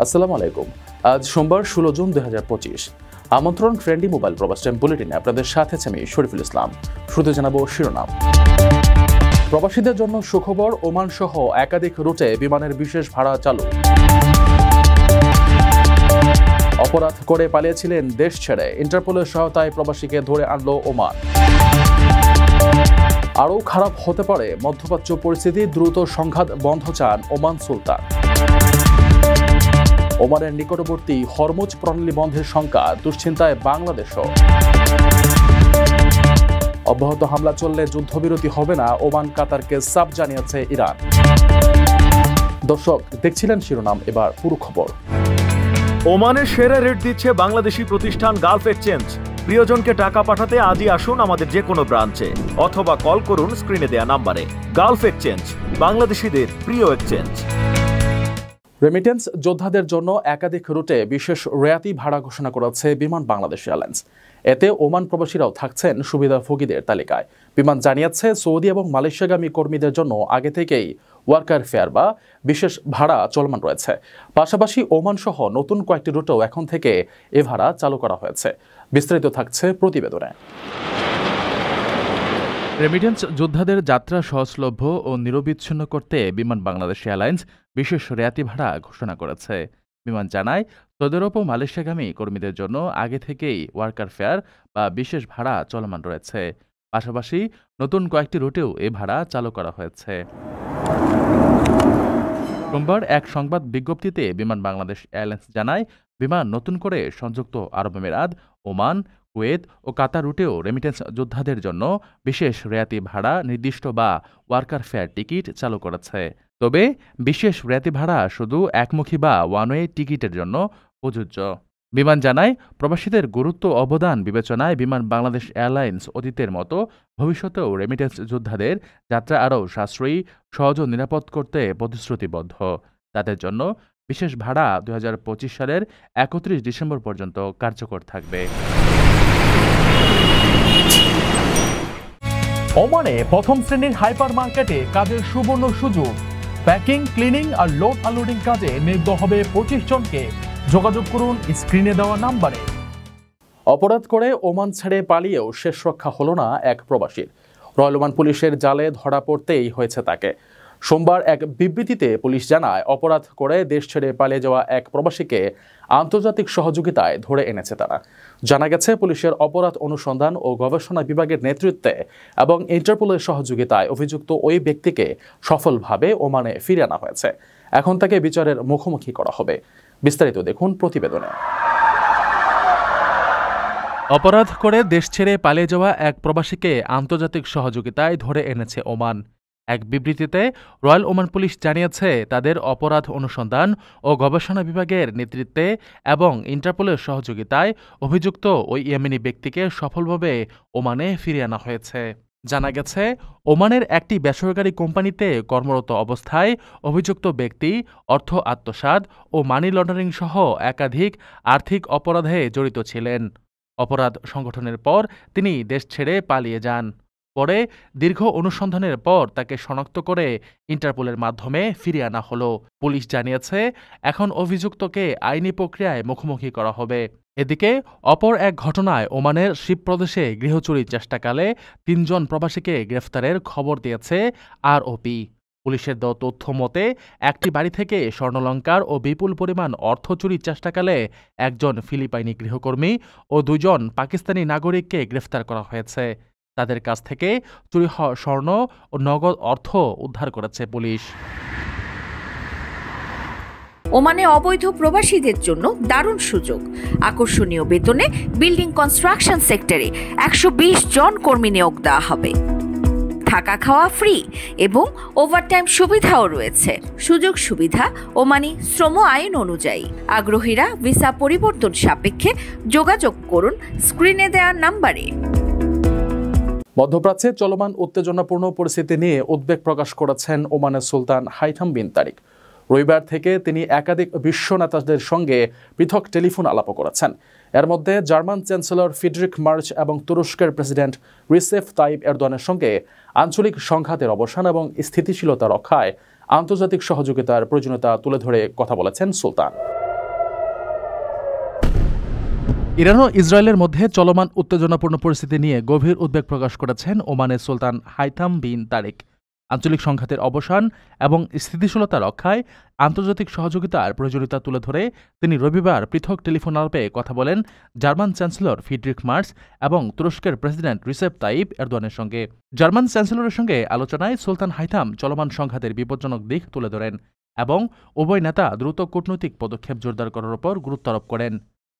আসসালামু আলাইকুম। আজ সোমবার 16 জুন 2025। আমন্ত্রণ ট্রেন্ডি মোবাইল প্রবাস টাইম বুলেটিনে আপনাদের সাথে আছে আমি শরীফুল ইসলাম। শুরুতে জানাবো শিরোনাম। প্রবাসীদের জন্য সুখবর, ওমান সহ একাধিক রুটে বিমানের বিশেষ ভাড়া চালু। অপরাধ করে পালিয়েছিলেন দেশ ছেড়ে, ইন্টারপোলের সহায়তায় প্রবাসীকে ধরে আনলো ওমান। আরও খারাপ হতে পারে মধ্যপ্রাচ্য পরিস্থিতি, দ্রুত সংঘাত বন্ধ চান ওমান সুলতান। ওমানের নিকটবর্তী হরমুজ প্রণালী বন্ধের শঙ্কা, দুশ্চিন্তায় বাংলাদেশও। অব্যাহত হামলা চললে যুদ্ধবিরতি হবে না, ওমান কাতারকে সাফ জানিয়েছে ইরান। দর্শক দেখছিলেন শিরোনাম, এবার পুরো খবর। ওমানের সেরা রেট দিচ্ছে বাংলাদেশি প্রতিষ্ঠান গালফ এক্সচেঞ্জ। প্রিয়জনকে টাকা পাঠাতে আজই আসুন আমাদের যে কোনো ব্রাঞ্চে অথবা কল করুন স্ক্রিনে দেয়া নাম্বারে। গালফ এক্সচেঞ্জ, বাংলাদেশিদের প্রিয় এক্সচেঞ্জ। রেমিটেন্স যোদ্ধাদের জন্য একাধিক রুটে বিশেষ রেয়াতি ভাড়া ঘোষণা করেছে বিমান বাংলাদেশ এয়ারলাইন্স। এতে ওমান প্রবাসীরাও থাকছেন সুবিধাভোগীদের তালিকায়। বিমান জানিয়েছে, সৌদি এবং মালয়েশিয়াগামী কর্মীদের জন্য আগে থেকেই ওয়ার্কার ফেয়ার বা বিশেষ ভাড়া চলমান রয়েছে। পাশাপাশি ওমান সহ নতুন কয়েকটি রুটেও এখন থেকে এ ভাড়া চালু করা হয়েছে। বিস্তারিত থাকছে প্রতিবেদনে। রেমিটেন্স যোদ্ধাদের যাত্রা সহজলভ্য ও নিরবিচ্ছিন্ন করতে বিমান বাংলাদেশ এয়ারলাইন্স বিশেষ রেয়াতি ভাড়া ঘোষণা করেছে। বিমান জানায়, সৌদি আরব ও মালয়েশিয়াগামী কর্মীদের জন্য আগে থেকেই ওয়ার্কার ফেয়ার বা বিশেষ ভাড়া চলমান রয়েছে। পাশাপাশি নতুন কয়েকটি রুটেও এ ভাড়া চালু করা হয়েছে। সোমবার এক সংবাদ বিজ্ঞপ্তিতে বিমান বাংলাদেশ এয়ারলাইন্স জানায়, বিমান নতুন করে সংযুক্ত আরব আমিরাত, ওমান, কুয়েত ও কাতার রুটেও রেমিটেন্স যোদ্ধাদের জন্য বিশেষ রেয়াতি ভাড়া নির্দিষ্ট বা ওয়ার্কার ফেয়ার টিকিট চালু করেছে। তবে বিশেষ রেয়াতি ভাড়া শুধু একমুখী বা ওয়ানওয়ে টিকিটের জন্য প্রযোজ্য। বিমান জানায়, প্রবাসীদের গুরুত্ব অবদান বিবেচনায় বিমান বাংলাদেশ এয়ারলাইন্স অতীতের মতো ভবিষ্যতেও রেমিটেন্স যোদ্ধাদের যাত্রা আরও সাশ্রয়ী, সহজ ও নিরাপদ করতে প্রতিশ্রুতিবদ্ধ। তাদের জন্য বিশেষ ভাড়া 2025 সালের 31 ডিসেম্বর পর্যন্ত কার্যকর থাকবে। ওমানে প্রথম শ্রেণীর হাইপার মার্কেটে কাজের সুবর্ণ সুযোগ। প্যাকিং, ক্লিনিং আর লোড আনলোডিং কাজে নিয়োগ হবে 25 জনকে। যোগাযোগ করুন স্ক্রিনে দেওয়া নাম্বারে। অপরাধ করে ওমান ছেড়ে পালিয়েও শেষ রক্ষা হলো না এক প্রবাসীর। রয়্যাল ওমান পুলিশের জালে ধরা পড়তেই হয়েছে তাকে। সোমবার এক বিবৃতিতে পুলিশ জানায়, অপরাধ করে দেশ ছেড়ে পালিয়ে যাওয়া এক প্রবাসীকে আন্তর্জাতিক সহযোগিতায় ধরে এনেছে তারা। জানা গেছে, পুলিশের অপরাধ অনুসন্ধান ও গবেষণা বিভাগের নেতৃত্বে এবং ইন্টারপোলের সহযোগিতায় অভিযুক্ত ওই ব্যক্তিকে সফলভাবে ওমানে ফিরে আনা হয়েছে। এখন তাকে বিচারের মুখোমুখি করা হবে। বিস্তারিত দেখুন প্রতিবেদনে। অপরাধ করে দেশ ছেড়ে পালিয়ে যাওয়া এক প্রবাসীকে আন্তর্জাতিক সহযোগিতায় ধরে এনেছে ওমান। এক বিবৃতিতে রয়্যাল ওমান পুলিশ জানিয়েছে, তাদের অপরাধ অনুসন্ধান ও গবেষণা বিভাগের নেতৃত্বে এবং ইন্টারপোলের সহযোগিতায় অভিযুক্ত ওই ইয়েমেনি ব্যক্তিকে সফলভাবে ওমানে ফিরিয়ে আনা হয়েছে। জানা গেছে, ওমানের একটি বেসরকারি কোম্পানিতে কর্মরত অবস্থায় অভিযুক্ত ব্যক্তি অর্থ আত্মসাৎ ও মানি লন্ডারিং সহ একাধিক আর্থিক অপরাধে জড়িত ছিলেন। অপরাধ সংগঠনের পর তিনি দেশ ছেড়ে পালিয়ে যান। পরে দীর্ঘ অনুসন্ধানের পর তাকে শনাক্ত করে ইন্টারপোলের মাধ্যমে ফিরিয়ে আনা হলো। পুলিশ জানিয়েছে, এখন অভিযুক্তকে আইনি প্রক্রিয়ায় মুখোমুখি করা হবে। এদিকে অপর এক ঘটনায় ওমানের শিব প্রদেশে গৃহচুরির চেষ্টাকালে 3 জন প্রবাসীকে গ্রেফতারের খবর দিয়েছে আরওপি। পুলিশের দেওয়া তথ্য মতে, একটি বাড়ি থেকে স্বর্ণালংকার ও বিপুল পরিমাণ অর্থ চুরির চেষ্টাকালে একজন ফিলিপাইনি গৃহকর্মী ও 2 জন পাকিস্তানি নাগরিককে গ্রেফতার করা হয়েছে। তাদের কাছ থেকে চুরি হওয়া স্বর্ণ ও নগদ অর্থ উদ্ধার করেছে পুলিশ। ওমানে অবৈধ প্রবাসীদের জন্য দারুণ সুযোগ। আকর্ষণীয় বেতনে বিল্ডিং কনস্ট্রাকশন সেক্টরে 120 জন কর্মী নিয়োগ দেওয়া হবে। থাকা খাওয়া ফ্রি এবং ওভারটাইম সুবিধাও রয়েছে। সুযোগ সুবিধা ওমানি শ্রম আইন অনুযায়ী। আগ্রহীরা ভিসা পরিবর্তন সাপেক্ষে যোগাযোগ করুন স্ক্রিনে দেওয়া নাম্বারে। মধ্যপ্রাচ্যে চলমান উত্তেজনাপূর্ণ পরিস্থিতি নিয়ে উদ্বেগ প্রকাশ করেছেন ওমানের সুলতান হাইথাম বিন তারিক। রবিবার থেকে তিনি একাধিক বিশ্ব নেতাদের সঙ্গে পৃথক টেলিফোন আলাপ করেছেন। এর মধ্যে জার্মান চ্যান্সেলর ফ্রিডরিখ মার্চ এবং তুরস্কের প্রেসিডেন্ট রিসেপ তাইপ এরদোয়ানের সঙ্গে আঞ্চলিক সংঘাতের অবসান এবং স্থিতিশীলতা রক্ষায় আন্তর্জাতিক সহযোগিতার প্রয়োজনীয়তা তুলে ধরে কথা বলেছেন সুলতান। ইরান ও ইসরায়েলের মধ্যে চলমান উত্তেজনাপূর্ণ পরিস্থিতি নিয়ে গভীর উদ্বেগ প্রকাশ করেছেন ওমানের সুলতান হাইথাম বিন তারিক। আঞ্চলিক সংঘাতের অবসান এবং স্থিতিশীলতা রক্ষায় আন্তর্জাতিক সহযোগিতার প্রয়োজনীয়তা তুলে ধরে তিনি রবিবার পৃথক টেলিফোন আলাপে কথা বলেন জার্মান চ্যান্সেলর ফ্রিডরিখ মার্স এবং তুরস্কের প্রেসিডেন্ট রিসেপ তাইপ এরদোয়ানের সঙ্গে। জার্মান চ্যান্সেলরের সঙ্গে আলোচনায় সুলতান হাইথাম চলমান সংঘাতের বিপজ্জনক দিক তুলে ধরেন এবং উভয় নেতা দ্রুত কূটনৈতিক পদক্ষেপ জোরদার করার উপর গুরুত্ব আরোপ করেন।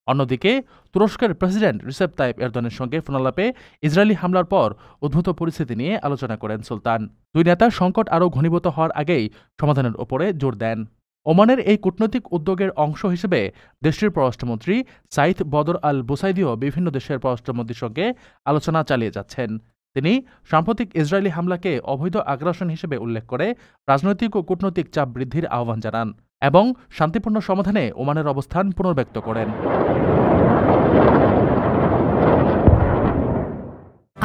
অন্যদিকে তুরস্কের প্রেসিডেন্ট রিসেপ তাইপ এরদোয়ানের সঙ্গে ফোনালাপে ইসরায়েলি হামলার পর উদ্ভূত পরিস্থিতি নিয়ে আলোচনা করেন সুলতান। দুই নেতা সংকট আরও ঘনীভূত হওয়ার আগেই সমাধানের ওপরে জোর দেন। ওমানের এই কূটনৈতিক উদ্যোগের অংশ হিসেবে দেশটির পররাষ্ট্রমন্ত্রী সাইদ বদর আল বুসাইদিও বিভিন্ন দেশের পররাষ্ট্রমন্ত্রীর সঙ্গে আলোচনা চালিয়ে যাচ্ছেন। তিনি সাম্প্রতিক ইসরায়েলি হামলাকে অবৈধ আগ্রাসন হিসেবে উল্লেখ করে রাজনৈতিক ও কূটনৈতিক চাপ বৃদ্ধির আহ্বান জানান এবং শান্তিপূর্ণ সমাধানে ওমানের অবস্থান পুনর্ব্যক্ত করেন।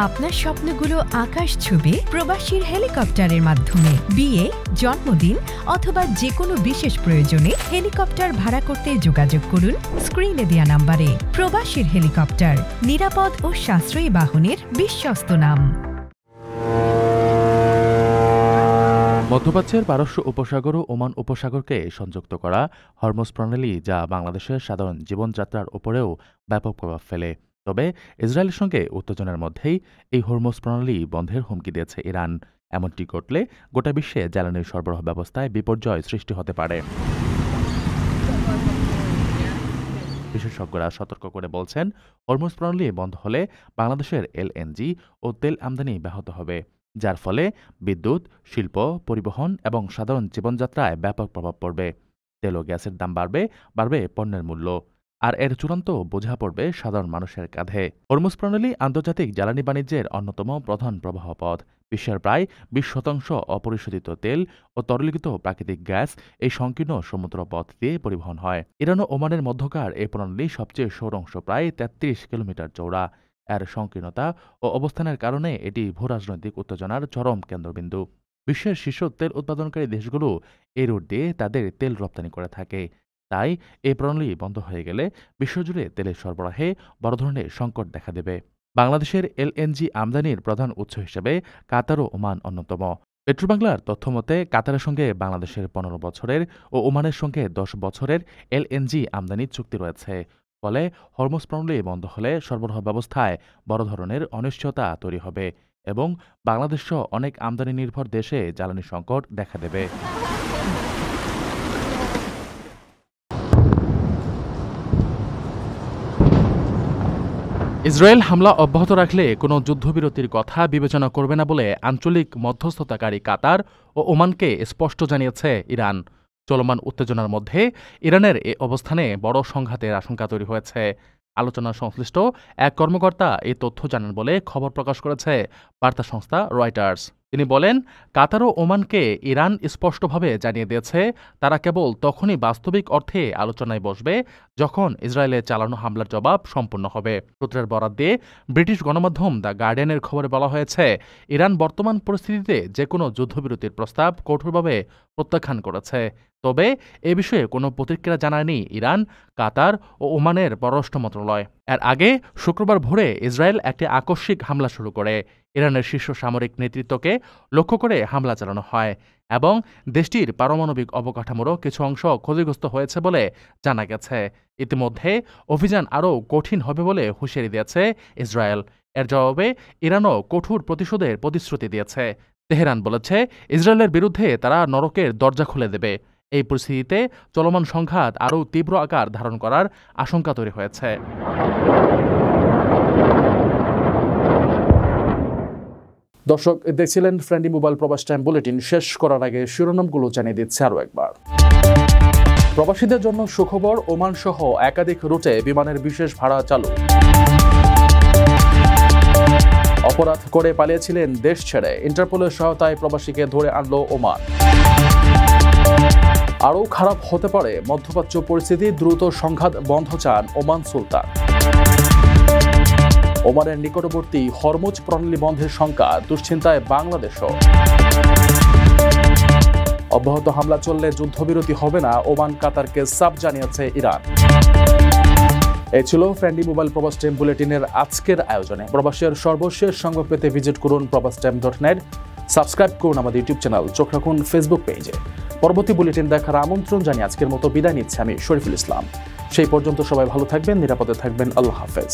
আপনার স্বপ্নগুলো আকাশ ছুবে প্রবাসীর হেলিকপ্টারের মাধ্যমে। বিয়ে, জন্মদিন অথবা যে কোনো বিশেষ প্রয়োজনে হেলিকপ্টার ভাড়া করতে যোগাযোগ করুন স্ক্রিনে দেয়া নাম্বারে। প্রবাসীর হেলিকপ্টার, নিরাপদ ও সাশ্রয়ী বাহনের বিশ্বস্ত নাম। মধ্যপ্রাচ্যের পারস্য উপসাগর ও ওমান উপসাগরকে সংযুক্ত করা হরমুজ প্রণালী, যা বাংলাদেশের সাধারণ জীবনযাত্রার উপরেও ব্যাপক প্রভাব ফেলে। তবে ইসরায়েলের সঙ্গে উত্তেজনার মধ্যেই এই হরমুজ প্রণালী বন্ধের হুমকি দিয়েছে ইরান। এমনটি ঘটলে গোটা বিশ্বে জ্বালানির সরবরাহ ব্যবস্থায় বিপর্যয় সৃষ্টি হতে পারে। বিশেষজ্ঞরা সতর্ক করে বলছেন, হরমুজ প্রণালী বন্ধ হলে বাংলাদেশের এলএনজি ও তেল আমদানি ব্যাহত হবে, যার ফলে বিদ্যুৎ, শিল্প, পরিবহন এবং সাধারণ জীবনযাত্রায় ব্যাপক প্রভাব পড়বে। তেল ও গ্যাসের দাম বাড়বে পণ্যের মূল্য, আর এর চূড়ান্ত বোঝা পড়বে সাধারণ মানুষের কাঁধে। হরমুজ প্রণালী আন্তর্জাতিক জ্বালানি বাণিজ্যের অন্যতম প্রধান প্রবাহ পথ। বিশ্বের প্রায় 20% অপরিশোধিত তেল ও তরলীকৃত প্রাকৃতিক গ্যাস এই সংকীর্ণ সমুদ্র পথ দিয়ে পরিবহন হয়। ইরান ও ওমানের মধ্যকার এই প্রণালী সবচেয়ে সৌর অংশ প্রায় 33 কিলোমিটার চওড়া। এর সংকীর্ণতা ও অবস্থানের কারণে এটি ভূরাজনৈতিক উত্তেজনার চরম কেন্দ্রবিন্দু। বিশ্বের শীর্ষ তেল উৎপাদনকারী দেশগুলো এই রুট দিয়ে তাদের তেল রপ্তানি করে থাকে। তাই এই প্রণালী বন্ধ হয়ে গেলে বিশ্বজুড়ে তেলের সরবরাহে বড় ধরনের সংকট দেখা দেবে। বাংলাদেশের এলএনজি আমদানির প্রধান উৎস হিসেবে কাতার ও ওমান অন্যতম। পেট্রোবাংলার তথ্যমতে কাতারের সঙ্গে বাংলাদেশের 15 বছরের ও ওমানের সঙ্গে 10 বছরের এলএনজি আমদানি চুক্তি রয়েছে। ফলে হরমুজ প্রণালী বন্ধ হলে সরবরাহ ব্যবস্থায় বড় ধরনের অনিশ্চয়তা তৈরি হবে এবং বাংলাদেশসহ অনেক আমদানি নির্ভর দেশে জ্বালানি সংকট দেখা দেবে। ইসরায়েল হামলা অব্যাহত রাখলে কোনো যুদ্ধবিরতির কথা বিবেচনা করবে না বলে আঞ্চলিক মধ্যস্থতাকারী কাতার ও ওমানকে স্পষ্ট জানিয়েছে ইরান। চলমান উত্তেজনার মধ্যে ইরানের এ অবস্থানে বড় সংঘাতের আশঙ্কা তৈরি হয়েছে। আলোচনা সংশ্লিষ্ট এক কর্মকর্তা এই তথ্য জানান বলে খবর প্রকাশ করেছে বার্তা সংস্থা রয়টার্স। তিনি বলেন, কাতার ও ওমানকে ইরান স্পষ্টভাবে জানিয়ে দিয়েছে তারা কেবল তখনই বাস্তবিক অর্থে আলোচনায় বসবে যখন ইসরায়েলে চালানো হামলার জবাব সম্পূর্ণ হবে। সূত্রের বরাত দিয়ে ব্রিটিশ গণমাধ্যম দ্য গার্ডিয়ানের খবরে বলা হয়েছে, ইরান বর্তমান পরিস্থিতিতে যে কোনো যুদ্ধবিরতির প্রস্তাব কঠোরভাবে প্রত্যাখ্যান করেছে। তবে এ বিষয়ে কোনো প্রতিক্রিয়া জানায়নি ইরান, কাতার ও ওমানের পররাষ্ট্র মন্ত্রণালয়। এর আগে শুক্রবার ভোরে ইসরায়েল একটি আকস্মিক হামলা শুরু করে। ইরানের শীর্ষ সামরিক নেতৃত্বকে লক্ষ্য করে হামলা চালানো হয় এবং দেশটির পারমাণবিক অবকাঠামোরও কিছু অংশ ক্ষতিগ্রস্ত হয়েছে বলে জানা গেছে। ইতিমধ্যে অভিযান আরও কঠিন হবে বলে হুঁশিয়ারি দিয়েছে ইসরায়েল। এর জবাবে ইরানও কঠোর প্রতিশোধের প্রতিশ্রুতি দিয়েছে। তেহরান বলেছে, ইসরায়েলের বিরুদ্ধে তারা নরকের দরজা খুলে দেবে। এই পরিস্থিতিতে চলমান সংঘাত আরও তীব্র আকার ধারণ করার আশঙ্কা তৈরি হয়েছে। দর্শক দেখছিলেন ফ্রেন্ডলি মোবাইল প্রবাস টাইম বুলেটিন। শেষ করার আগে শিরোনামগুলো জানিয়ে দিচ্ছে আরও একবার। প্রবাসীদের জন্য সুখবর, ওমান সহ একাধিক রুটে বিমানের বিশেষ ভাড়া চালু। অপরাধ করে পালিয়েছিলেন দেশ ছেড়ে, ইন্টারপোলের সহায়তায় প্রবাসীকে ধরে আনল ওমান। আরও খারাপ হতে পারে মধ্যপ্রাচ্য পরিস্থিতি, দ্রুত সংঘাত বন্ধ চান ওমান সুলতান। ওমানের নিকটবর্তী হরমুজ প্রণালী বন্ধের শঙ্কা, দুশ্চিন্তায় বাংলাদেশও। অব্যাহত হামলা চললে যুদ্ধবিরতি হবে না, ওমান কাতারকে চাপ জানিয়েছে ইরান। এই ছিল ফ্রেন্ডলি মোবাইল প্রবাস টাইম বুলেটিনের আজকের আয়োজনে। প্রবাসের সর্বশেষ সংবাদ পেতে ভিজিট করুন probastimes.net, সাবস্ক্রাইব করুন আমাদের ইউটিউব চ্যানেল, চোখ রাখুন ফেসবুক পেজে। পরবর্তী বুলেটিন দেখার আমন্ত্রণ জানিয়ে আজকের মতো বিদায় নিচ্ছি আমি শরীফুল ইসলাম। সেই পর্যন্ত সবাই ভালো থাকবেন, নিরাপদে থাকবেন। আল্লাহ হাফেজ।